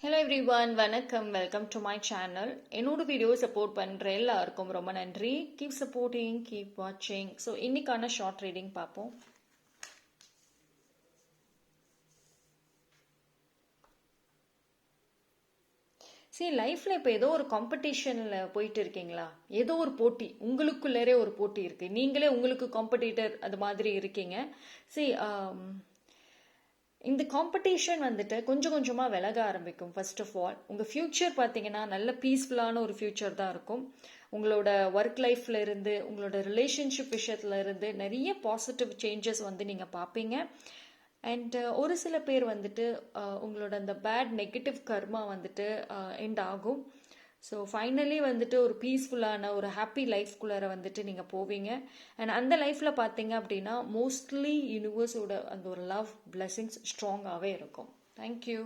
Hello everyone, வணக்கம். Welcome to my channel. என்னோட video support பண்ணுற எல்லாருக்கும் ரொம்ப நன்றி. கீப் சப்போர்ட்டிங், கீப் வாட்சிங். ஸோ இன்னைக்கான ஷார்ட் ரீடிங் பார்ப்போம். சரி, லைஃப்பில் இப்போ ஏதோ ஒரு காம்படிஷனில் போயிட்டு இருக்கீங்களா? ஏதோ ஒரு போட்டி, உங்களுக்குள்ளரே ஒரு போட்டி இருக்குது. நீங்களே உங்களுக்கு காம்படிட்டர் அது மாதிரி இருக்கீங்க. சரி, இந்த காம்படிஷன் வந்துட்டு கொஞ்சம் கொஞ்சமாக விலக ஆரம்பிக்கும். ஃபர்ஸ்ட் ஆஃப் ஆல் உங்கள் ஃப்யூச்சர் பார்த்தீங்கன்னா நல்ல பீஸ்ஃபுல்லான ஒரு ஃப்யூச்சர் தான் இருக்கும். உங்களோட ஒர்க் லைஃப்ல இருந்து, உங்களோட ரிலேஷன்ஷிப் விஷயத்துல இருந்து நிறைய பாசிட்டிவ் சேஞ்சஸ் வந்து நீங்கள் பார்ப்பீங்க. அண்ட் ஒரு சில பேர் வந்துட்டு உங்களோட அந்த பேட் நெகட்டிவ் கர்மா வந்துட்டு எண்ட் ஆகும். ஸோ ஃபைனலி வந்துட்டு ஒரு பீஸ்ஃபுல்லான ஒரு ஹாப்பி லைஃப்குள்ளார வந்துட்டு நீங்கள் போவீங்க. அண்ட் அந்த லைஃப்பில் பார்த்தீங்க அப்படின்னா மோஸ்ட்லி யூனிவர்ஸோட அந்த ஒரு லவ் பிளெஸிங்ஸ் ஸ்ட்ராங்காகவே இருக்கும். தேங்க்யூ.